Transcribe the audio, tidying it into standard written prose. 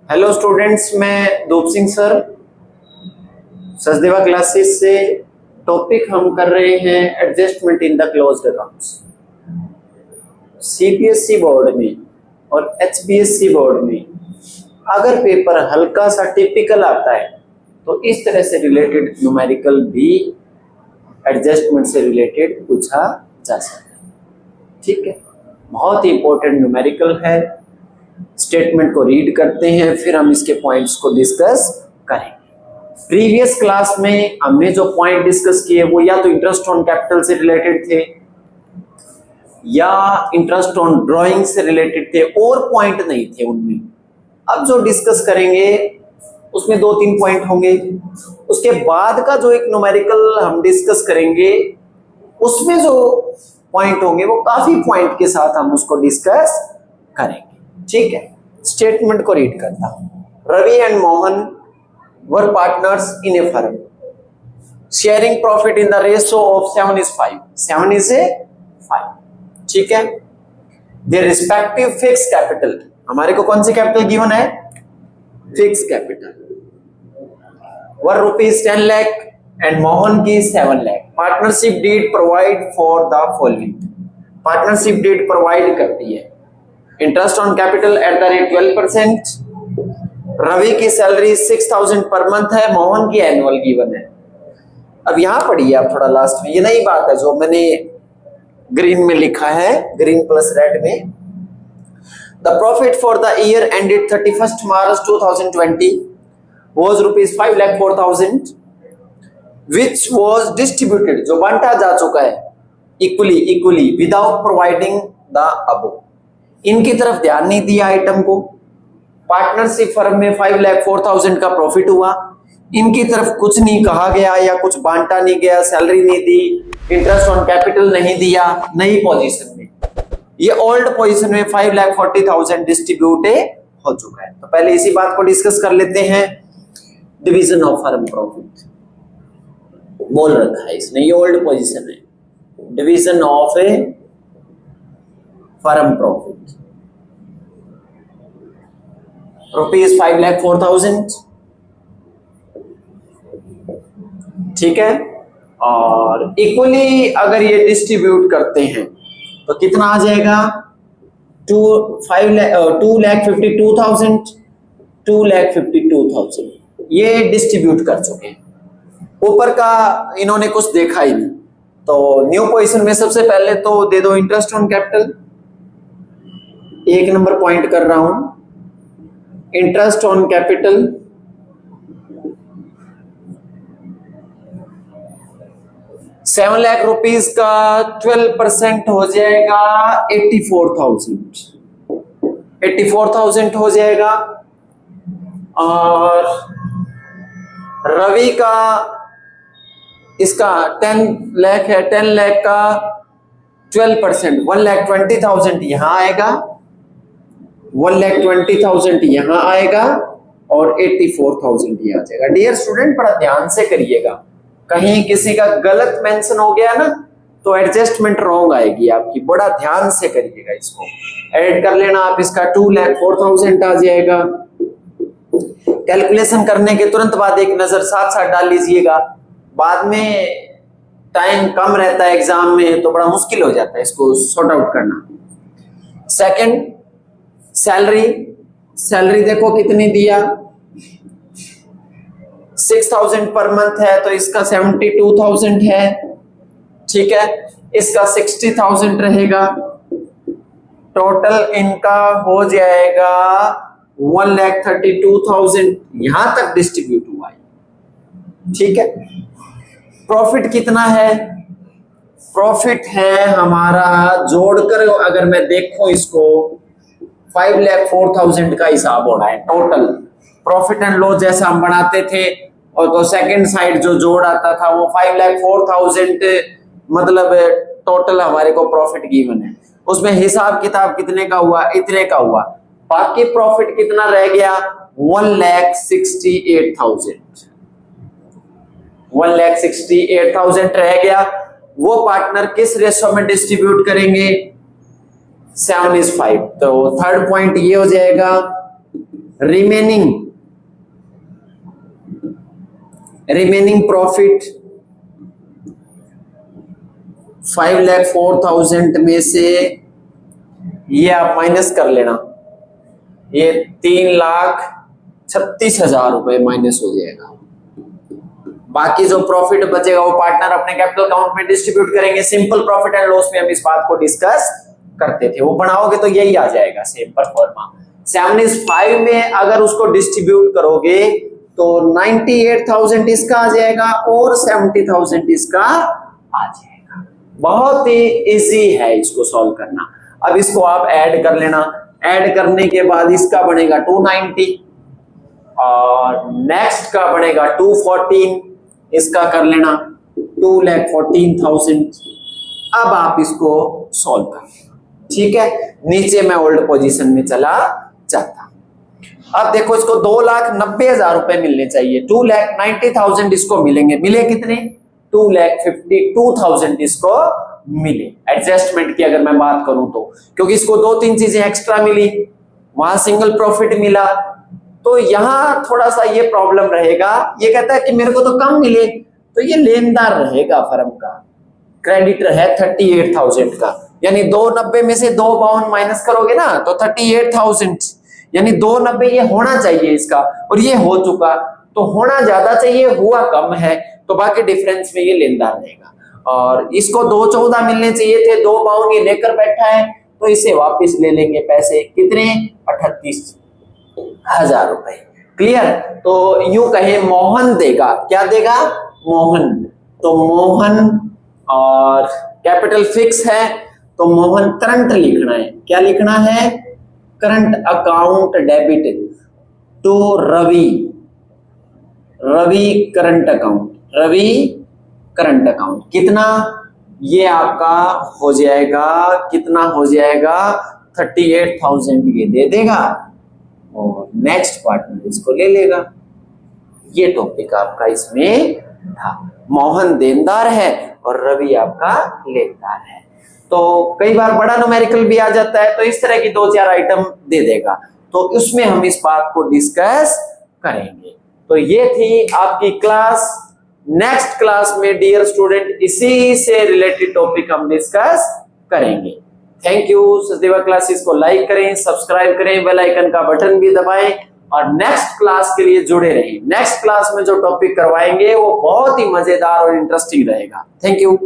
Hello students, मैं दूप Singh sir Sachdeva classes से। Topic हम कर रहे हैं adjustment in the closed accounts. CPSC board में और एचपीएससी बोर्ड में अगर पेपर हल्का सा टिपिकल आता है तो इस तरह से रिलेटेड न्यूमेरिकल भी एडजस्टमेंट से रिलेटेड पूछा जा सकता है। ठीक है, बहुत ही इंपॉर्टेंट न्यूमेरिकल है। स्टेटमेंट को रीड करते हैं, फिर हम इसके पॉइंट्स को डिस्कस करेंगे। प्रीवियस क्लास में हमने जो पॉइंट डिस्कस किए वो या तो इंटरेस्ट ऑन कैपिटल से रिलेटेड थे या इंटरेस्ट ऑन ड्राइंग से रिलेटेड थे, और पॉइंट नहीं थे उनमें। अब जो डिस्कस करेंगे उसमें 2-3 पॉइंट होंगे। उसके बाद का जो एक न्यूमेरिकल हम डिस्कस करेंगे उसमें जो पॉइंट होंगे वो काफी पॉइंट के साथ हम उसको डिस्कस करेंगे। ठीक है, स्टेटमेंट को रीड करता हूं। Ravi and Mohan were partners in a firm sharing profit in the ratio of 7:5। 7 is a 5। ठीक है, देयर रिस्पेक्टिव फिक्स कैपिटल, हमारे को कौन सी कैपिटल गिवन है? Fix capital were ₹10 lakh and Mohan की 7 lakh. Partnership deed provide for the following. Partnership deed provide करती है interest on capital at the rate 12%। Ravi की सैलरी 6,000 पर मंथ है, मोहन की एनुअल गिवन है। अब यहां पढ़िए आप थोड़ा लास्ट में, ये नई बात है जो मैंने ग्रीन में लिखा है, ग्रीन प्लस रेड में। The profit for the year ended 31 March 2020 was ₹5,04,000 which was distributed, जो बांटा जा चुका है equally without providing the above. इनकी तरफ ध्यान नहीं दिया आइटम को। पार्टनरशिप फर्म में 5,04,000 का प्रॉफिट हुआ, इनकी तरफ कुछ नहीं कहा गया या कुछ बांटा नहीं गया, सैलरी नहीं दी, इंटरेस्ट ऑन कैपिटल नहीं दिया। नई पोजीशन में, ये ओल्ड पोजीशन में 5,40,000 डिस्ट्रीब्यूट हो चुका है। तो पहले इसी बात को डिस्कस कर लेते हैं। डिवीजन ऑफ फर्म प्रॉफिट बोल रखा है इसने, ये ओल्ड पोजीशन है। Division of A firm profit ₹5,04,000। ठीक है, और इक्वली अगर ये डिस्ट्रीब्यूट करते हैं तो कितना आ जाएगा? 2,52,000 ये डिस्ट्रीब्यूट कर चुके हैं। ऊपर का इन्होंने कुछ देखा ही नहीं, तो न्यू पोजीशन में सबसे पहले तो दे दो interest on capital. 1 number point कर रहा हूं, interest on capital 7 lakh rupees का 12% हो जाएगा 84,000 हो जाएगा। और रवि का इसका 10 लाख है, 10 लाख का 12% 1,20,000 यहां आएगा, 1,20,000 यहां आएगा और 84,000 यहां आ जाएगा। डियर स्टूडेंट, बड़ा ध्यान से करिएगा, कहीं किसी का गलत मेंशन हो गया ना तो एडजस्टमेंट रॉन्ग आएगी आपकी। बड़ा ध्यान से करिएगा, इसको ऐड कर लेना आप। इसका 2,04,000 आ जाएगा। कैलकुलेशन करने के तुरंत बाद एक नजर साथ साथ डाल लीजिएगा, बाद में टाइम कम रहता है एग्जाम में तो बड़ा मुश्किल हो जाता है इसको सॉर्ट आउट करना। सेकंड, सैलरी देखो कितनी दिया, 6,000 पर मंथ है तो इसका 72,000 है। ठीक है, इसका 60,000 रहेगा। टोटल इनका हो जाएगा 1,32,000, यहां तक डिस्ट्रीब्यूट हुआ है। ठीक है, प्रॉफिट कितना है? प्रॉफिट है हमारा जोड़कर अगर मैं देखूं इसको 5,04,000 का हिसाब हो रहा है टोटल। प्रॉफिट एंड लॉस जैसा हम बनाते थे और तो सेकंड साइड जो जोड़ आता था वो 5,04,000, मतलब टोटल हमारे को प्रॉफिट गिवन है। उसमें हिसाब किताब कितने का हुआ? इतने का हुआ। बाकी प्रॉफिट कितना रह गया? 1,68,000 1,68,000 रह गया। वो पार्टनर किस रेशो में डिस्ट्रीब्यूट करेंगे? 7:5। तो थर्ड पॉइंट ये हो जाएगा रिमेनिंग प्रॉफिट 5,04,000 में से ये आप माइनस कर लेना, ये 3,36,000 रुपए माइनस हो जाएगा। बाकी जो प्रॉफिट बचेगा वो पार्टनर अपने कैपिटल अकाउंट में डिस्ट्रीब्यूट करेंगे। सिंपल प्रॉफिट एंड लॉस में हम इस बात को डिस्कस करते थे, वो बनाओगे तो यही आ जाएगा सेम परफॉर्मा। 75 में अगर उसको डिस्ट्रीब्यूट करोगे तो 98,000 इसका आ जाएगा और 70,000 इसका आ जाएगा। बहुत ही इजी है इसको सॉल्व करना। अब इसको आप ऐड कर लेना, ऐड करने के बाद इसका बनेगा 290 और नेक्स्ट का बनेगा 214, इसका कर लेना 2,14,000। अब आप इसको सॉल्व कर लेना, ठीक है। नीचे मैं ओल्ड पोजीशन में चला जाता। अब देखो इसको 2,90,000 रुपए मिलने चाहिए, 2,90,000 इसको मिलेंगे। मिले कितने? 2,52,000 इसको मिले। एडजस्टमेंट की अगर मैं बात करूं तो, क्योंकि इसको 2-3 चीजें एक्स्ट्रा मिली, वहां सिंगल प्रॉफिट मिला, तो यहां थोड़ा सा ये प्रॉब्लम रहेगा। ये कहता है कि मेरे को तो कम मिले, तो ये लेनदार रहेगा फर्म का, क्रेडिटर है 38,000 का, यानी 290 में से 252 माइनस करोगे ना तो 38,000, यानी 290 ये होना चाहिए इसका, और ये हो चुका, तो होना ज्यादा चाहिए, हुआ कम है, तो बाकी डिफरेंस में ये लेनदार रहेगा। और इसको 214 मिलने चाहिए थे, 252 ये लेकर बैठा है, तो इसे वापस ले लेंगे पैसे, कितने? 38,000 रुपए। क्लियर? तो यूं कहे मोहन देगा, क्या देगा? मोहन। तो मोहन, और कैपिटल फिक्स है तो मोहन करंट लिखना है। क्या लिखना है? Current account debit to Ravi, Ravi current account, Ravi current account. कितना? ये आपका हो जाएगा, कितना हो जाएगा? 38,000 ये दे देगा और नेक्स्ट पार्टनर इसको ले लेगा। ये टॉपिक आपका इसमें था। मोहन देनदार है और रवि आपका लेनदार है। तो कई बार बड़ा न्यूमेरिकल भी आ जाता है, तो इस तरह की 2-4 आइटम दे देगा, तो उसमें हम इस बात को डिस्कस करेंगे। तो ये थी आपकी क्लास। नेक्स्ट क्लास में डियर स्टूडेंट इसी से रिलेटेड टॉपिक हम डिस्कस करेंगे। Thank you. सचदेवा क्लासेस को लाइक करें, सब्सक्राइब करें, बेल आइकन का बटन भी दबाएं और नेक्स्ट क्लास के लिए जुड़े रहें। नेक्स्ट क्लास में जो टॉपिक करवाएंगे वो बहुत ही मजेदार और इंटरेस्टिंग रहेगा। Thank you.